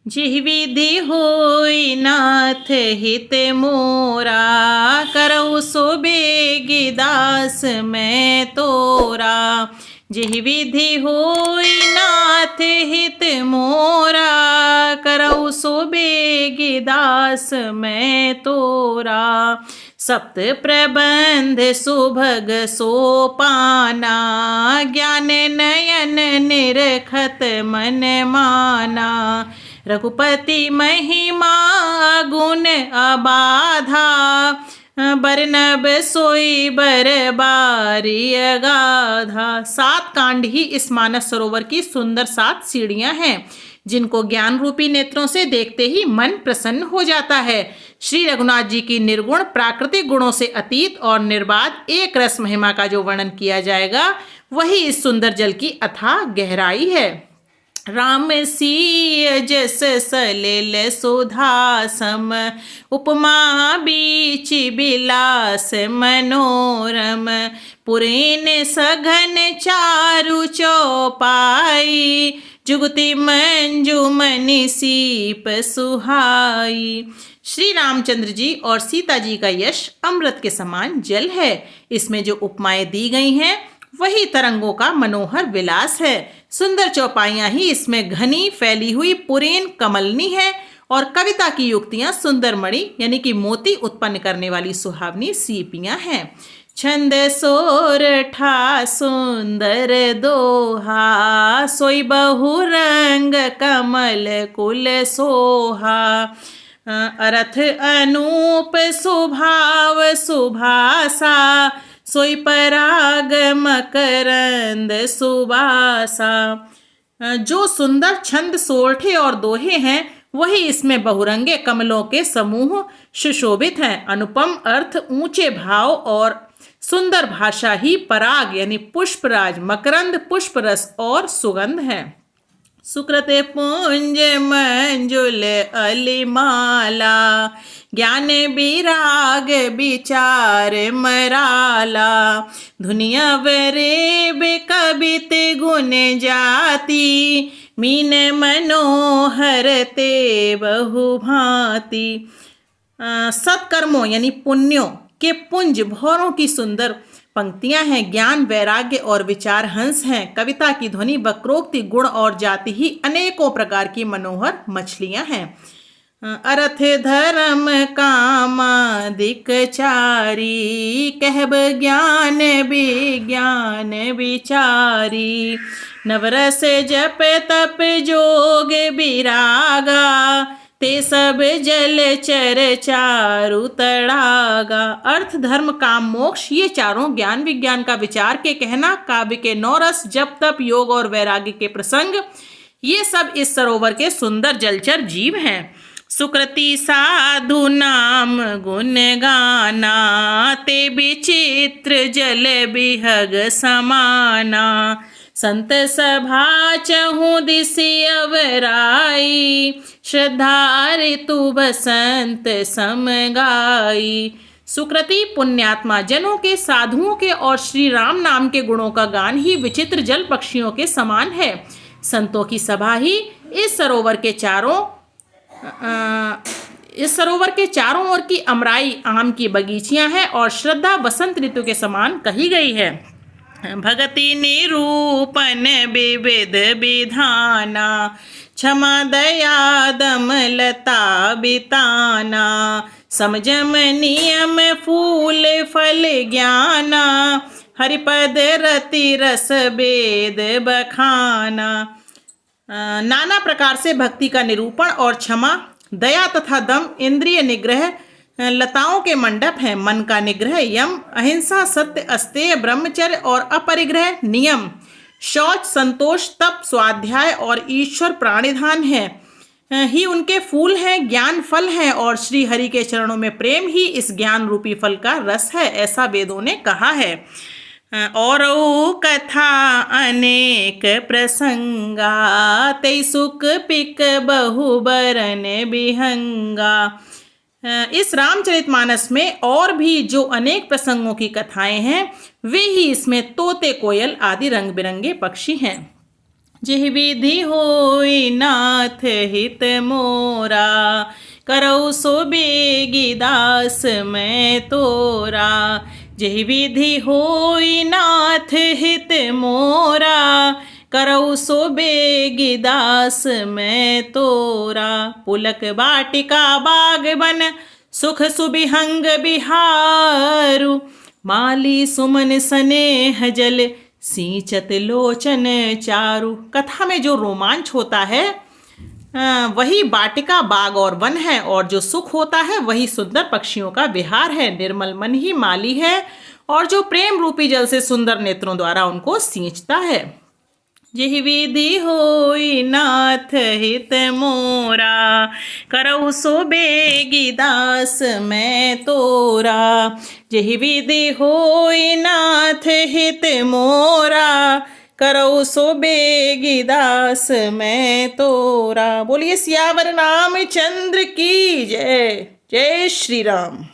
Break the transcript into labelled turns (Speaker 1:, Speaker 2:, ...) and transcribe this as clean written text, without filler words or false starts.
Speaker 1: जिह विधि होई नाथ हित मोरा, करऊ सो बेगी दास मैं तोरा। जिह विधि होई नाथ हित मोरा, करऊ सो बेगी दास मैं तोरा। सप्त प्रबंध सुभग सोपाना, ज्ञान नयन निरखत मन माना। रघुपति महिमा गुण अबाधा, बरनब सोई बरबारी अगाधा। 7 कांड ही इस मानस सरोवर की सुंदर 7 सीढ़ियां हैं, जिनको ज्ञान रूपी नेत्रों से देखते ही मन प्रसन्न हो जाता है। श्री रघुनाथ जी की निर्गुण प्राकृतिक गुणों से अतीत और निर्बाध एक रस महिमा का जो वर्णन किया जाएगा, वही इस सुंदर जल की अथाह गहराई है। राम सिय जस सलिल सुधा सम, उपमा बीच बिलास मनोरम। पुरीन सघन चारु चौपाई, जुगति मंजुमनि सीप सुहाई। श्री रामचंद्र जी और सीता जी का यश अमृत के समान जल है। इसमें जो उपमाएं दी गई हैं, वही तरंगों का मनोहर विलास है। सुंदर चौपाइयां ही इसमें घनी फैली हुई पुरीन कमलनी है, और कविता की युक्तियां सुंदर मणि यानी कि मोती उत्पन्न करने वाली सुहावनी सीपियां हैं। छंद सोरठा सुंदर दोहा, सोई बहुरंग कमल कुल सोहा। अर्थ अनूप सुभाव सुभासा, सोई पराग मकरंद सुबासा। जो सुंदर छंद सोरठे और दोहे हैं, वही इसमें बहुरंगे कमलों के समूह सुशोभित हैं। अनुपम अर्थ, ऊंचे भाव और सुंदर भाषा ही पराग यानी पुष्पराज, मकरंद पुष्परस और सुगंध है। सुकृत पुंज मंजुल अलिमाला, ज्ञान विराग विचार मराला। धुनिया वरेब कबित गुण जाति, मीन मनोहर ते बहुभांति। सत्कर्मों यानी पुण्यों के पुंज भौरों की सुंदर पंक्तियां हैं। ज्ञान वैराग्य और विचार हंस हैं। कविता की ध्वनि वक्रोक्ति गुण और जाति ही अनेकों प्रकार की मनोहर मछलियां हैं। अर्थ धर्म कामादिक चारी, कहब ज्ञान विज्ञान विचारी। नवरस जप तप जोग विरागा, ते सब जल चर चारु तड़ागा। अर्थ धर्म काम मोक्ष ये चारों ज्ञान विज्ञान का विचार के कहना, काव्य के 9 रस जप तप योग और वैराग्य के प्रसंग, ये सब इस सरोवर के सुंदर जलचर जीव हैं। सुकृति साधु नाम गुण गाना, ते विचित्र जल बिहग समाना। संत सभा चहु दिसि अवराई, श्रद्धा ऋतु बसंत समगाई। सुकृति पुण्यात्मा जनों के, साधुओं के और श्री राम नाम के गुणों का गान ही विचित्र जल पक्षियों के समान है। संतों की सभा ही इस सरोवर के चारों ओर की अमराई आम की बगीचियां हैं, और श्रद्धा बसंत ऋतु के समान कही गई है। भगति निरूपण विविध विधाना, क्षमा दया दमलता बिताना। समझम नियम फूल फल ज्ञाना, हरिपद रति रस वेद बखाना। नाना प्रकार से भक्ति का निरूपण और क्षमा, दया तथा दम इंद्रिय निग्रह लताओं के मंडप हैं। मन का निग्रह यम, अहिंसा सत्य अस्तेय ब्रह्मचर्य और अपरिग्रह नियम, शौच संतोष तप स्वाध्याय और ईश्वर प्राणिधान है ही उनके फूल हैं। ज्ञान फल हैं, और श्री हरि के चरणों में प्रेम ही इस ज्ञान रूपी फल का रस है, ऐसा वेदों ने कहा है। और कथा अनेक प्रसंगा, ते सुख पिक बहुबरन बिहंगा। इस रामचरितमानस में और भी जो अनेक प्रसंगों की कथाएं हैं, वे ही इसमें तोते कोयल आदि रंग बिरंगे पक्षी हैं। जिह विधि होई नाथ हित मोरा, करऊ सो बेगी दास मैं तोरा। जिह विधि होई नाथ हित मोरा, करऊ सो बेगी दास मैं तोरा। पुलक बाटिका बाग बन सुख सुबिहंग बिहारु, माली सुमन स्नेह जल सींचत लोचन चारु। कथा में जो रोमांच होता है वही बाटिका बाग और वन है, और जो सुख होता है वही सुंदर पक्षियों का विहार है। निर्मल मन ही माली है, और जो प्रेम रूपी जल से सुंदर नेत्रों द्वारा उनको सींचता है। जिह विधि होई नाथ हित मोरा, करऊ सो बेगी दास मैं तोरा। जिह विधि होई नाथ हित मोरा, करऊ सो बेगी दास मैं तोरा। बोलिए सियावर रामचंद्र की जय। जय श्री राम।